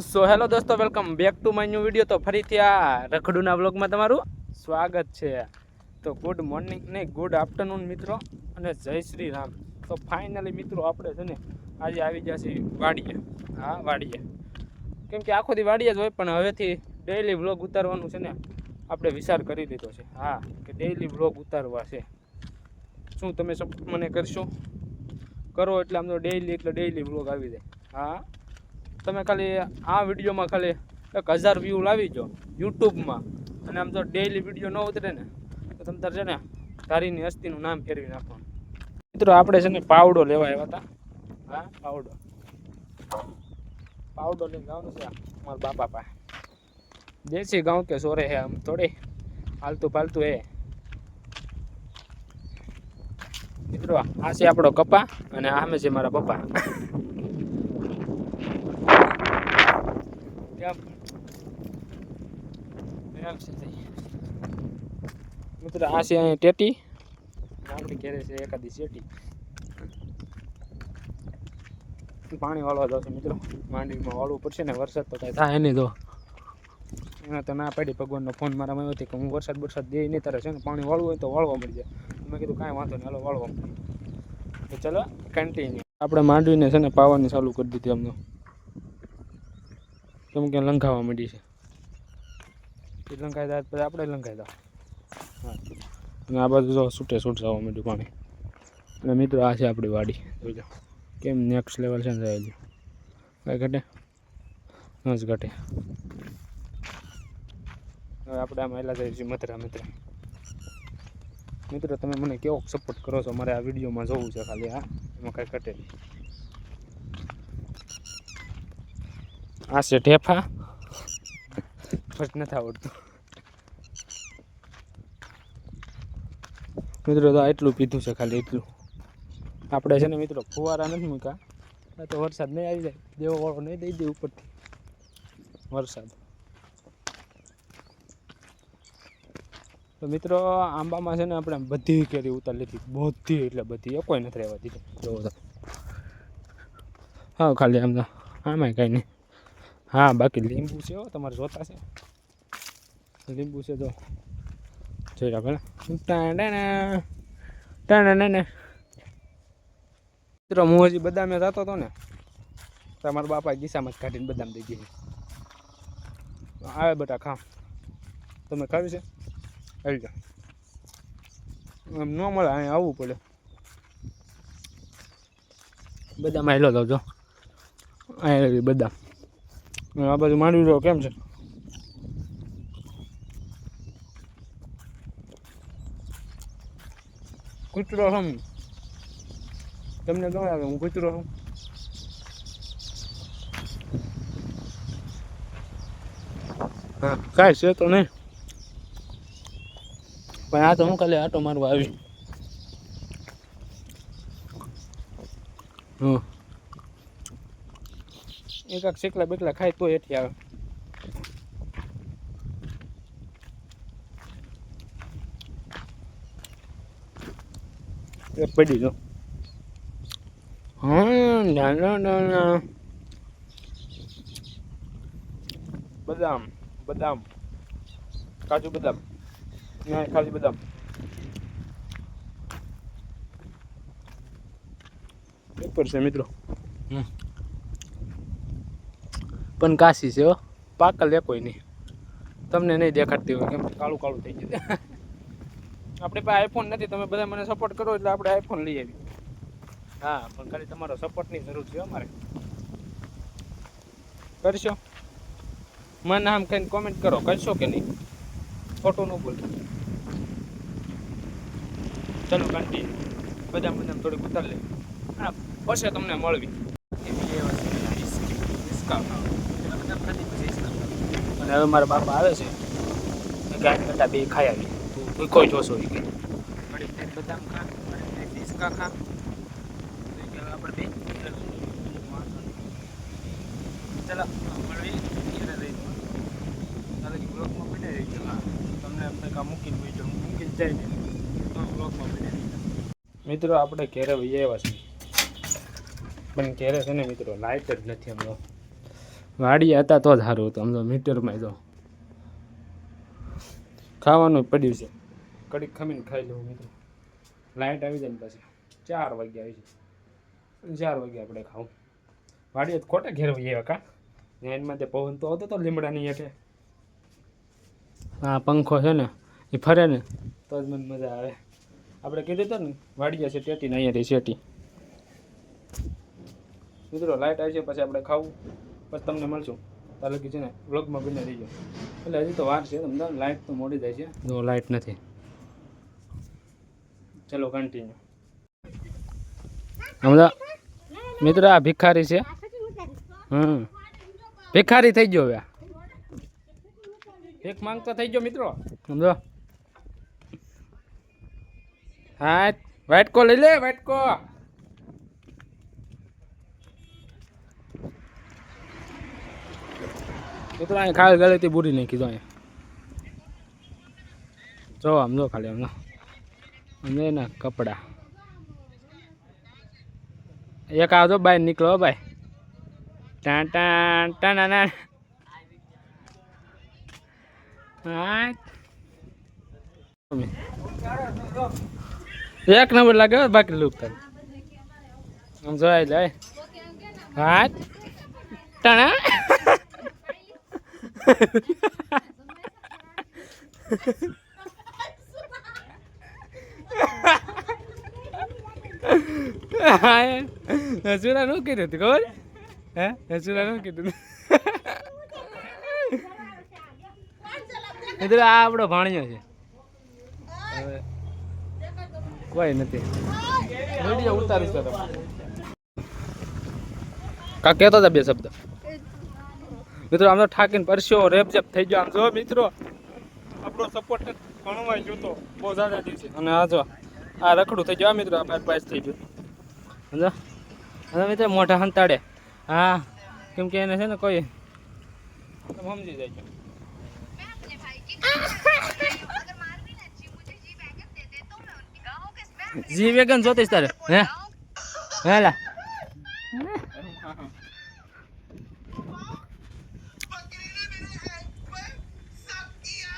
So hello દોસ્તો, welcome back to my new video. તો ફરીથી આ રખડુના વ્લોગમાં તમારું સ્વાગત છે. તો ગુડ મોર્નિંગ ને ગુડ આફ્ટરનૂન મિત્રો, અને જય શ્રી રામ. તો ફાઇનલી મિત્રો આપણે છે ને આજે આવી ગયા છીએ વાડીએ. હા, વાડીએ, કેમ કે આખો દી વાડીએ જ હોય, પણ હવેથી ડેઈલી વ્લોગ ઉતારવાનું છે ને આપણે વિચાર કરી લીધો છે. હા, કે ડેઈલી વ્લોગ ઉતારવા છે. શું તમે સપોર્ટ મને કરશો? કરો એટલે આમ તો ડેઈલી એટલે ડેઈલી વ્લોગ આવી જાય. હા, તમે ખાલી આ વિડીયોમાં ખાલી 1000 વ્યૂ લાવી જો યુટ્યુબમાં, અને આમ તો ડેઈલી વિડીયો ન ઉતરે ને તો તમે તાર છે ને ધારીની હસ્તીનું નામ ફેરવી નાખવાનું. મિત્રો આપણે છે ને પાવડો લેવા આવ્યા હતા. હા, પાવડો લઈને જવાનું છે મારા બાપા પાસે. દેશી ગાંવ કે સોરે હે, આમ થોડી હાલતું ફાલતું હે. મિત્રો આ છે આપણો કપા, અને આમે છે મારા પપ્પા. મિત્રો આ છે અહીંયા ટેટી, આપણી ઘેરે છે એકાદી શેટી. પાણી વાળવા જશે મિત્રો, માંડવીમાં વાળવું પડશે ને, વરસાદ તો કાંઈ થાય નહીં. તો એના તો ના પાડી, ભગવાનનો ફોન મારામાં આવ્યો હતો કે હું વરસાદ દે નહીં, તારે છે ને પાણી વાળવું હોય તો વાળવા મળી જાય. મેં કીધું કાંઈ વાંધો નહીં, હાલો વાળવા મળી. તો ચલો કન્ટિન્યુ. આપણે માંડવીને છે ને પાવાની ચાલુ કરી દીધી અમને, કેમ કે લંઘાવા માંડી છે. લંઘાઈ જાય પછી આપણે લંઘાઈ દો. હા, અને આ બાજુ જો છૂટે છૂટ જવા માંડ્યું પાણી. અને મિત્રો આ છે આપણી વાડી, જોઈજો કેમ નેક્સ્ટ લેવલ છે ને. જાય કાંઈ ઘટે ન જ ઘટે. હવે આપણે આમાં એલા જઈએ છીએ મથરા. મિત્રો તમે મને કેવો સપોર્ટ કરો છો, મારે આ વિડીયોમાં જોવું છે ખાલી. હા, એમાં કાંઈ ઘટે નહીં. આ છે ઢેફા, ફટ નથી આવડતું મિત્રો. તો એટલું પીધું છે ખાલી, એટલું. આપણે છે ને મિત્રો ફુવારા નથી મૂક્યા તો વરસાદ નહીં આવી જાય, દેવો વાળો નહીં દઈ દે ઉપરથી વરસાદ. તો મિત્રો આંબામાં છે ને આપણે બધી કેરી ઉતાર લીધી, બધી એટલે બધી, એ કોઈ નથી રહેવા દીધી. જોવો તો હા, ખાલી આમ તો આમાંય કાંઈ નહીં. હા, બાકી લીંબુ છે, તમારે જોતા છે લીંબુ છે તો જોઈ રાખો ને. મિત્રો હું હજી બદામે જતો હતો ને, તમારા બાપા ગીસામાં જ કાઢીને બદામ દઈ દીધી. આવે બેટા ખા, તમે ખાવી છે આવી જાઓ. એમ ન મળે, અહીંયા આવવું પડે. બદામ હેલો તો જો અહીંયા બદામ. આ બાજુ માંડવી રહ્યો કેમ છે? કૂતરો હમ તમને ગમે આવે, હું કૂતરો છું. હા, કાંઈ છે તો નહીં, પણ આ તો હું ખાલી આટો મારવા આવી. હા, એકાક શેકલા બેકલા ખાય તો એથી આવે. એક પડી જો. હા, ના બદામ કાજુ બદામ, ખાલી બદામ. પેપર છે મિત્રો, પણ કાશી છે હો, પાકલ લે કોઈ નહીં. તમને નહીં દેખાડતી હોય કેમ કાળું થઈ ગયું. આપણે પાસે આઈફોન નથી, તમે બધા મને સપોર્ટ કરો એટલે આપણે આઈફોન લઈ આવી. હા, પણ ખાલી તમારો સપોર્ટની જરૂર છે અમારે. કરશો? મને આમ કહીને કોમેન્ટ કરો, કરશો કે નહીં, ખોટું ન બોલ. ચલો કન્ટિન્યુ. બદામ થોડીક ઉતાર લે, હા, પછી તમને મળવી. અને હવે મારા બાપા આવે છે, ગાય કરતા બે ખાઈ આવી. તું કોઈ જોશો એ કે બદામ ખા, ડિસ્કા ખા. આપણે બે ચાલો મળવી. બ્લોગમાં બને રહી ગયો. હા, તમને આપણે કાં મૂકીને જાય ને તો બ્લોગમાં બને રહી. મિત્રો આપણે ઘેરે વહી આવ્યા છીએ, પણ ઘેરે છે ને મિત્રો લાઇટ જ નથી. વાડી હતા તો જ સારું હતું. આમ તો મીટરમાં જો ખાવાનું પડ્યું છે, કડીક ખમીને ખાઈ લઉં મિત્રો. લાઇટ આવી જાય ને પછી 4 વાગ્યા આવી જાય, 4 વાગે આપણે ખાવું. વાડીએ ખોટા ઘેર વહી કા એનમાં તે પવન તો આવતો તો લીમડાની હેઠે. હા પંખો છે ને એ ફરે ને તો જ મને મજા આવે. આપણે કીધું હતું ને વાડીએ છે ટેટી ને અહીંયા રહી શેટી. મિત્રો લાઇટ આવી છે પછી આપણે ખાવું, પછી તમને મળશું. તારે છે ને વ્લોગમાં બને રહીજો. એટલે હજી તો વાર છે, તમને લાઇટ તો મોડી જાય છે. જો લાઇટ નથી. ચલો કન્ટિન્યુ. સમજા મિત્રો આ ભિખારી છે. ભિખારી થઈ ગયો હવે. એક માંગતો થઈ ગયો મિત્રો. સમજો. હા વાટકો લઈ લે વાટકો. મિત્રો અહીં ખાલી ગળેથી બુરી નહીં કીધું અહીંયા. જો આમ જો ખાલી આમ સમજે ને કપડા. એક આવજો બાય નીકળો ભાઈ. ટાણ ટાણ ટાણા. હા એક નંબર લાગે બાકી લૂપ થાય. આમ જોઈ જાય. હા ટાણા. હસુરા નું કીધું હતું ખબર હે? હસુરા નું કીધું હતું. આ આપણો ભાણિયો છે. હવે કોઈ નથી. વિડીયો ઉતારીશ તો કા કહેતો હતા 2 શબ્દ. મિત્રો આમ તો ઠાકીને પરસ્યો રેપજેપ થઈ ગયો. આમ જો મિત્રો આપણો સપોર્ટ ઘણો જોતો બહુ જ્યાદા દિવસે. અને આ જો આ રખડું થઈ ગયું મિત્રો. આ 5 થઈ ગયું સમજો. અને મિત્રો મોઢા હંતાડે. હા કેમ કે એને છે ને કોઈ સમજી જાય છે. જી વેગન જોતીશ તારે હે હેલા.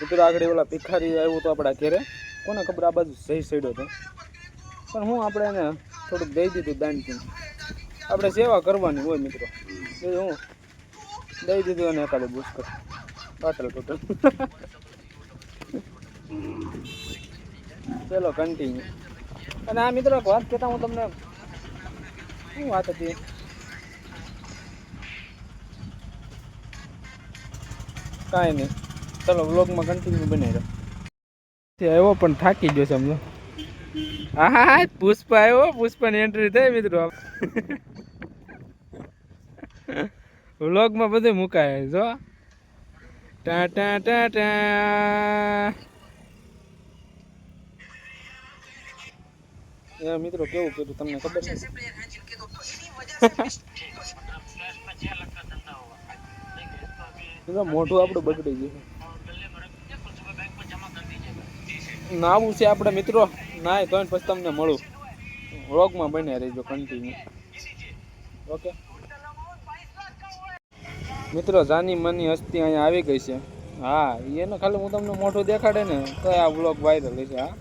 મિત્રો આગળ ઓલા ભિખારી આવ્યું તો આપણા ઘેરે. કોને ખબર આ બાજુ સહી સડ્યો હતો પણ હું આપણે એને થોડુંક દઈ દીધું દાનથી. આપણે સેવા કરવાની હોય મિત્રો. હું દઈ દીધું અને એકાદે બુસ્કર ટોટલ. ચલો કન્ટિન્યુ. અને આ મિત્રો વાત કહેતા હું તમને શું વાત હતી. કાંઈ નહીં ચલો વ્લોગમાં કન્ટિન્યુ બનાવી રહ્યો. આવ્યો પણ થાકી ગયો છે સમજો. હા પુષ્પા આવ્યો. પુષ્પાની એન્ટ્રી થઈ મિત્રો. વ્લોગમાં બધું મુકાય જો. ટા ટા ટા ટા. મિત્રો કેવું કીધું તમને ખબર છે? મોઢું આપણું બગડી ગયું. નાવું છે આપણે મિત્રો. નાય તો પછી તમને મળું. વ્લોગમાં બન્યા રહેજો કન્ટિન્યુ. ઓકે મિત્રો જાની માની હસ્તી અહીંયા આવી ગઈ છે. હા એને ખાલી હું તમને મોઢું દેખાડે ને તો આ વ્લોગ વાયરલ છે. હા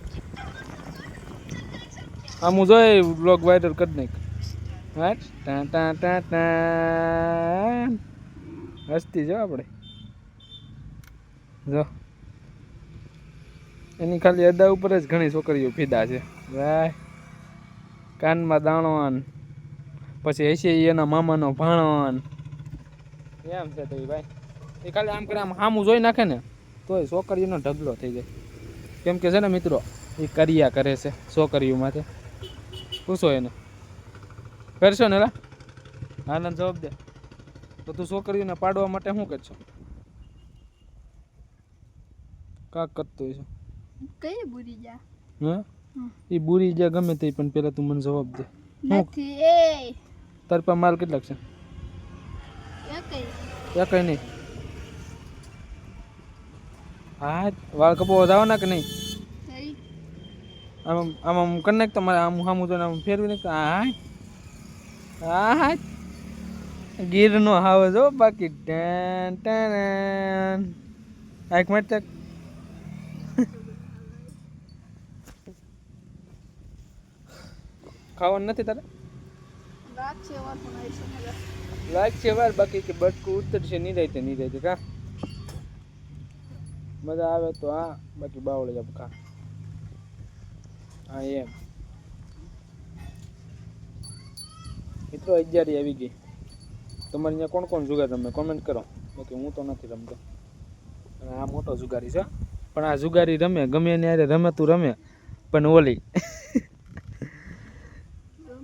આમ હું જોઈ વ્લોગ વાયરલ કરી નાખ. હા ટા ટા ટા ટા. હસ્તી જો આપણે જો. એની ખાલી અદા ઉપર જ ઘણી છોકરીઓ ફીદા છે ભાઈ. કાનમાં દાણોન પછી હશે એના મામાનો ભાણોન એમ છે. તો ભાઈ એ ખાલી આમ કરે આમ સામું જોઈ નાખે ને તોય છોકરીઓનો ઢગલો થઈ જાય. કેમ કે છે ને મિત્રો એ કર્યા કરે છે છોકરીઓમાંથી. પૂછો એને કરશો ને લા. આનંદ જવાબ દે. તો તું છોકરીઓને પાડવા માટે શું કરશો? કાક કરતો હોય છે કઈ બુરી જા. હા એ બુરી જા ગમે તે પણ પેલા તું મને જવાબ દે. નથી એ તાર પર માલ કેટલાક છે? કઈ નહીં. હા વાળ કપાવવા જવાના કે નહીં? આમ આમ આમ કરી નાખ તમારે. આમ સામું જોઈને આમ ફેરવી નાખ. હા હા હા ગીરનો હાવ જો બાકી ટેન ટેન આંખ માટે ખાવાનું નથી તારે લાગશે વાર બાકી કે બટકું ઉતરશે નહીં રહેતે કા મજા આવે તો હા બાકી બાવળે જબ ખા હા એમ મિત્રો 11 આવી ગઈ તમારે અહીંયા કોણ કોણ જુગાર રમે કોમેન્ટ કરો બાકી હું તો નથી રમતો અને આ મોટો જુગારી છે પણ આ જુગારી રમે ગમે એને યારે રમે તું રમે પણ ઓલી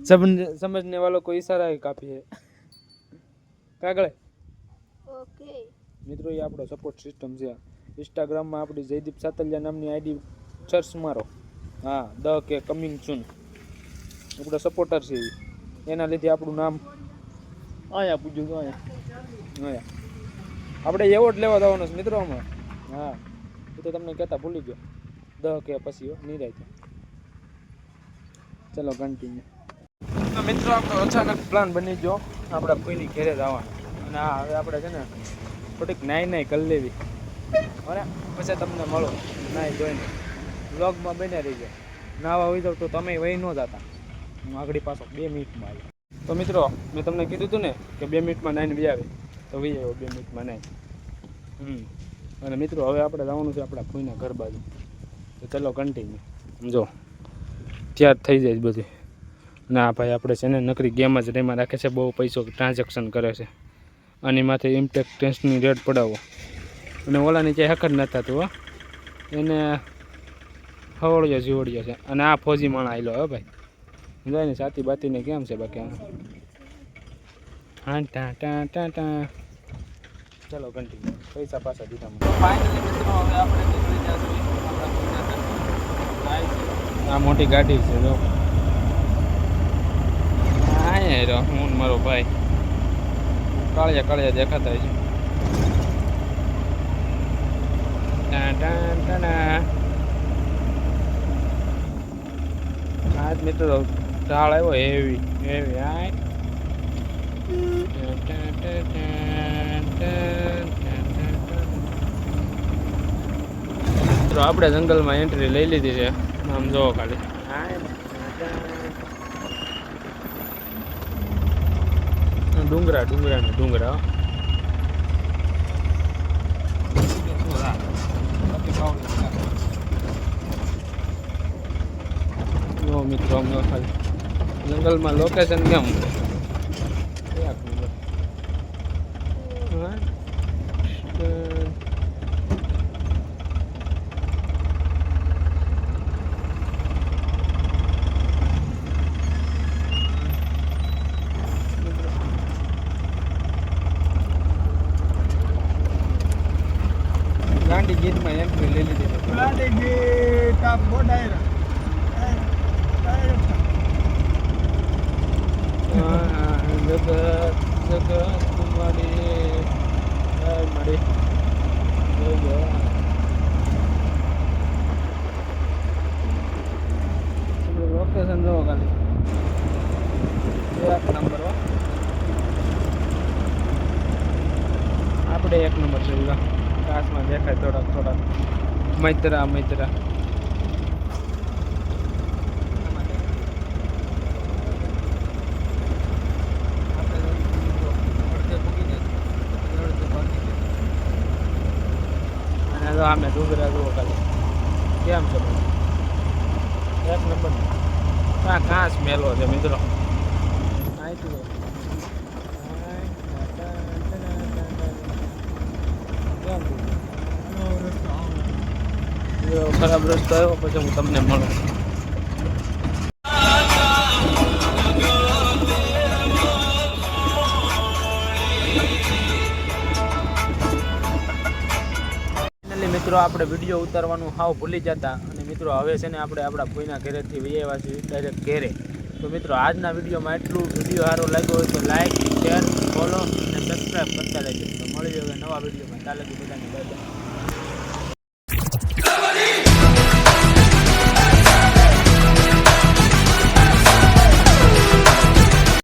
समझने वालों को इशारा ही काफी है કાગળે ઓકે મિત્રો એ આપણો સપોર્ટ સિસ્ટમ છે ઇન્સ્ટાગ્રામમાં આપણી જયદીપ સાતલિયા નામની આઈડી સર્ચ મારો હા ધ કે કમિંગ સૂન આપણો સપોર્ટર છે એના લીધે આપણું નામ અહીંયા પૂછ્યું તો અહીંયા આપણે એવોર્ડ લેવા જવાનો છે મિત્રો આમાં હા એ તો તમને કહેતા ભૂલી ગયો ધ કે પછી નિરાય ચલો કન્ટિન્યુ મિત્રો આપણો અચાનક પ્લાન બની ગયો આપણા કોઈની ઘરે જવાનો અને હા હવે આપણે છે ને થોડીક નાઈ કરી લેવી અને પછી તમને મળો નાઈ જોઈને વ્લોગમાં બને રહી જાય નાવા હોય જાવ તો તમે વહી ન જતા હું આગળ પાછો 2 મિનિટમાં આવ્યો તો મિત્રો મેં તમને કીધું હતું ને કે 2 મિનિટમાં નાઈને બી આવે તો વી આવ્યો 2 મિનિટમાં નાઈ અને મિત્રો હવે આપણે જવાનું છે આપણા કોઈના ઘર બાજુ તો ચલો કન્ટિન્યુ સમજો ત્યાર થઈ જાય બધું ના ભાઈ આપણે છે ને નકરી ગેમ જ રેમાં રાખે છે બહુ પૈસો ટ્રાન્ઝેક્શન કરે છે અને માથે ઇમ્પેક્ટ ટેન્સની રેટ પડાવો અને ઓલાની ક્યાંય હક જ ન થતું હો એને હવળિયો જીવડિયો છે અને આ ફોજી માણા આવેલો હો ભાઈ સમજાય ને સાતી બાતીને કેમ છે બાકી હા ટા ટા ટા ટા ચલો કન્ટિન્યુ પૈસા પાછા દીધા ફાઇનલી મિત્રો હવે આપણે નીકળી જશું આ મોટી ગાડી છે જો હા હું મારો ભાઈ કાળિયા દેખાતા છે આજ મિત્રો ઢાળ આવ્યો હેવી હા મિત્રો આપણે જંગલમાં એન્ટ્રી લઈ લીધી છે આમ જોવો ખાલી ડુંગરા મિત્રો અમને ખાલી જંગલમાં લોકેશન કેમ ગાંધી ગીતમાં એન્ટ્રી લઈ લીધી ગાંધી ગીત આ બોડાયરા જગત કુમારી મળી લોકેશન જોવો ખાલી 1 નંબર આપણે 1 નંબર છે કાશમાં દેખાય થોડાક મૈત્રા અને આમે ડુંગરા જુઓ ખાલી કેમ છે 1 નંબર ઘાસ મેલો છે મિત્રો ખરાબ રસ્તો આવ્યો પછી હું તમને મળું મિત્રો આપણે વિડીયો ઉતારવાનું હાવ ભૂલી જતા અને મિત્રો હવે છે ને આપણે આપણા કોઈના ઘરેથી વહી આવ્યા છીએ ડાયરેક્ટ ઘરે તો મિત્રો આજના વિડીયોમાં એટલું વિડીયો સારો લાગ્યો હોય તો લાઈક શેર ફોલો અને સબસ્ક્રાઈબ કરતા રહેજો તો મળી હવે નવા વિડીયોમાં ચાલે બધાને બાય.